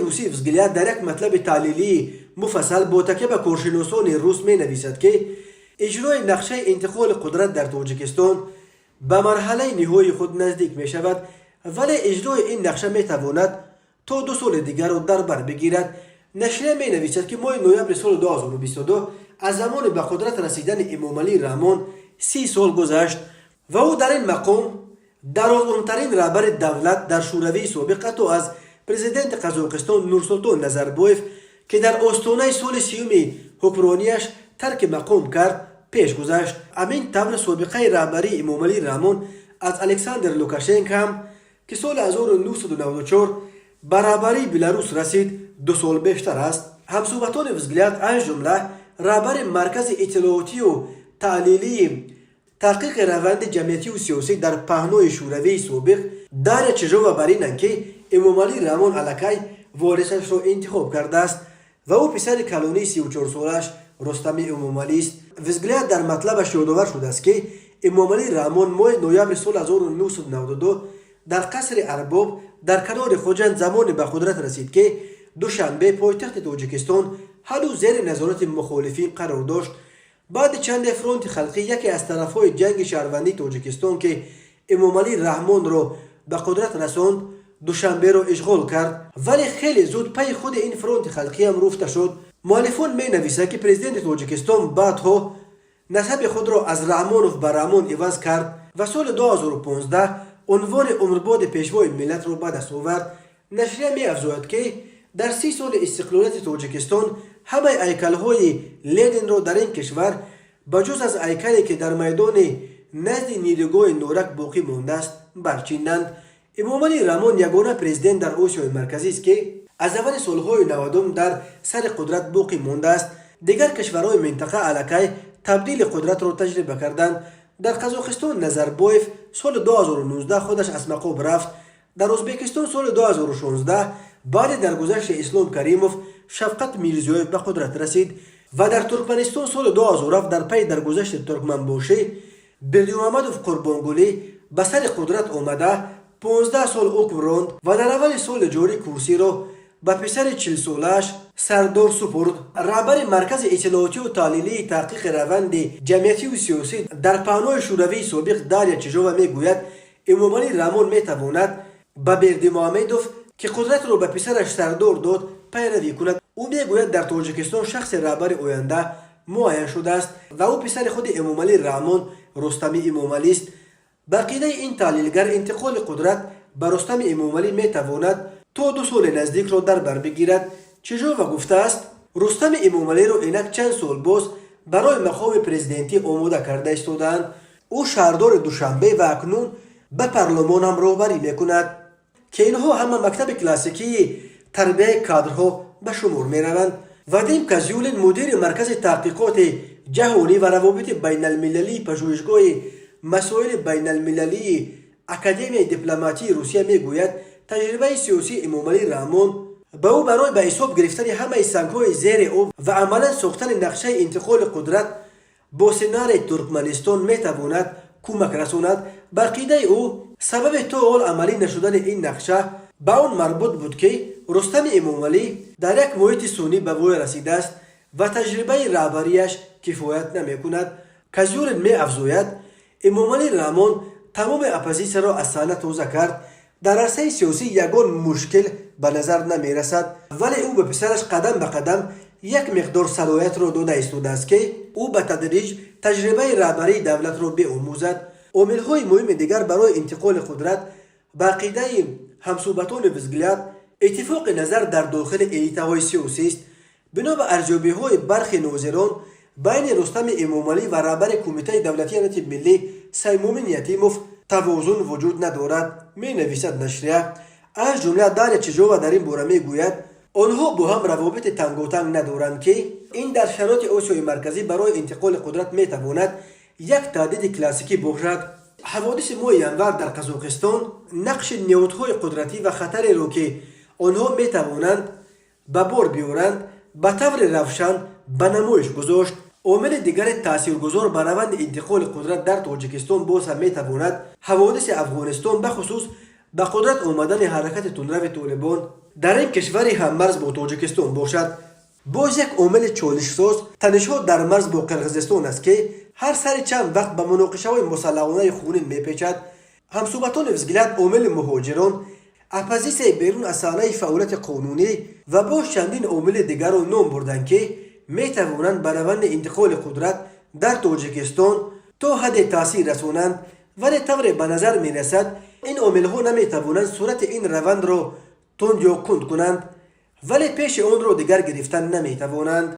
روسی وزگلیات در یک مطلب تعلیلی مفصل با تکیه به کارشناسان روس می نویسد که اجرای نقشه انتقال قدرت در تاجیکستان به مرحله نهایی خود نزدیک می شود، ولی اجرای این نقشه می تواند تا 2 سال دیگر را در بر بگیرد. نشریه می نویسد که ماه نوامبر سال 2022 از زمان به قدرت رسیدن امامعلی رحمان 30 سال گذشت و او در این مقام درازمندترین رهبر دولت در شوروی سابق تا از پرزیدنت قزاقستان نورسلطان نظربایف که در آستانه سال 30 حکمرانیش ترک مقام کرد پیش گذشت. همین طور سابقه رهبری امامعلی رحمان از الکساندر لوکاشنکو هم که سال 1994 به رهبری بلاروس رسید 2 سال بیشتر است. همصحبتان وزگلیات از جمله رهبر مرکز اطلاعاتی و تعلیلی تحقیق روند جمعیتی و سیاسی در پهنای شوروی سابق داریا چژووا بر اینند که امامعلی رحمان الکی وارثش را انتخاب کرده است و او پسر کلانی 34 سالش رستم امامعلی است. وزگلیات در مطلبش یادآور شده است که امامعلی رحمان ماه نوامبر سال 1992 در قصر ارباب در کنار خوجند زمان به قدرت رسید که دوشنبه پایتخت تاجیکستان هنوز زیر نظارت مخالفین قرار داشت. بعد چند فرانت خلقی یکی از طرفهای جنگ شهروندی تاجیکستان که امامعلی رحمان را به قدرت رساند دوشنبه را اشغال کرد، ولی خیلی زود پی خود این فرانت خلقی هم رفته شد. مؤلفان می نویسند که پرزیدنت تاجیکستان بعدها نسب خود را از رحمانوف به رحمان عوض کرد و سال 2015 عنوان عمرباد پیشوای ملت را به دست آورد. نشریه می افزاید که در 30 سال استقلالیت تاجیکستان همه هیکل‌های لنین را در این کشور بجز از هیکلی که در میدان نزد نیروگاه نورک باقی مانده است برچیدند. امامعلی رحمان یگانه پرزیدنت در آسیای مرکزی است که از اول سالهای 90 در سر قدرت باقی مانده است. دیگر کشورهای منطقه الکی تبدیل قدرت را تجربه کردند. در قزاقستان نظربایف سال 2019 خودش از مقام رفت. در ازبکستان سال 2016 بعد درگذشت اسلام کریموف شفقت میرزیویف به قدرت رسید و در ترکمنستان سال 2007 در پی درگذشت ترکمنباشی بردیمحمدوف قربانگولی به سر قدرت آمده 15 سال حکم راند و در اول سال جاری کرسی را به پسر 40 سالش سردار سپرد. رهبر مرکز اطلاعاتی و تعلیلی تحقیق روند جمعیتی و سیاسی در پهنای شوروی سابق داریا چژووا میگوید امامعلی رحمان میتواند به بردیمحمدوف که قدرت را به پسرش سردار داد پیروی کند. او میگوید در تاجیکستان شخص رهبر آینده معین شده است و او پسر خود امامعلی رحمان رستم امامعلی است. به عقیده این تحلیلگر انتقال قدرت به رستم امامعلی میتواند تا 2 سال نزدیک را در بر بگیرد. چژووا گفته است رستم امامعلی را اینک چند سال باز برای مقام پرزیدنتی آماده کرده ایستادند. او شهردار دوشنبه و اکنون به پارلمان هم راهبری میکند که اینها همه مکتب کلاسیکی تربیت کادرها به شمار می روند. وادیم کازیولین مدیر مرکز تحقیقات جهانی و روابط بین المللی پژوهشگاه مسائل بین المللی اکادمی دیپلماتی روسیه می گوید تجربه سیاسی امامعلی رحمان به او برای به حساب گرفتن همه سنگ‌های زیر آب و عملا ساختن نقشه انتقال قدرت با سنار ترکمنستان می تواند کمک رساند. به عقیده او سبب تا حال عملی نشدن این نقشه به آن مربوط بود که رستم امامعلی در یک محیط سنی به وی رسیده است و تجربه رهبریش کفایت نمی کند. کازیولین می افزاید امامعلی رحمان تمام اپوزیسیون را از صحنه تازه کرد. در عرصه سیاسی یگان مشکل به نظر نمی رسد، ولی او به پسرش قدم به قدم یک مقدار صلاحیت را داده ایستاده است که او به تدریج تجربه رهبری دولت را بیاموزد. عامل‌های مهم دیگر برای انتقال قدرت به عقیده همصحبتان وزگلیات اتفاق نظر در داخل الیت‌های سیاسی است. بنا به ارزیابی‌های برخی ناظران بین رستم امامعلی و رهبر کمیته دولتی امنیت ملی سیمومین یتیموف توازن وجود ندارد. می نویسد نشریه از جمله داریا چژووا در این باره می گوید آنها با هم روابط تنگاتنگ ندارند که این در شرایط آسیای مرکزی برای انتقال قدرت می تواند یک تهدید کلاسیکی باشد. حوادث ماه ینور در قزاقستان نقش نهادهای قدرتی و خطری را که آنها می توانند به بار بیارند به طور روشن به نمایش گذاشت. عامل دیگر تاثیرگذار بر روند انتقال قدرت در تاجیکستان باز هم می تواند حوادث افغانستان بخصوص به قدرت آمدن حرکت تندرو طالبان در این کشوری هم مرز با تاجیکستان باشد. باز یک عامل چالش ساز تنش‌ها در مرز با قرقیزستان است که هر سر چند وقت به مناقشه‌های مسلحانه خونین میپیچد. همصحبتان وزگلت عامل مهاجران، اپوزیسیون بیرون از صحنه فعالیت قانونی و با چندین عامل دیگر را نام بردند که میتوانند بر روند انتقال قدرت در تاجیکستان تا حد تاثیر رسانند، ولی طور به نظر می رسد این عامل‌ها نمیتوانند صورت این روند را تند یا کند کنند، ولی پیش آن را دیگر گرفتن نمیتوانند.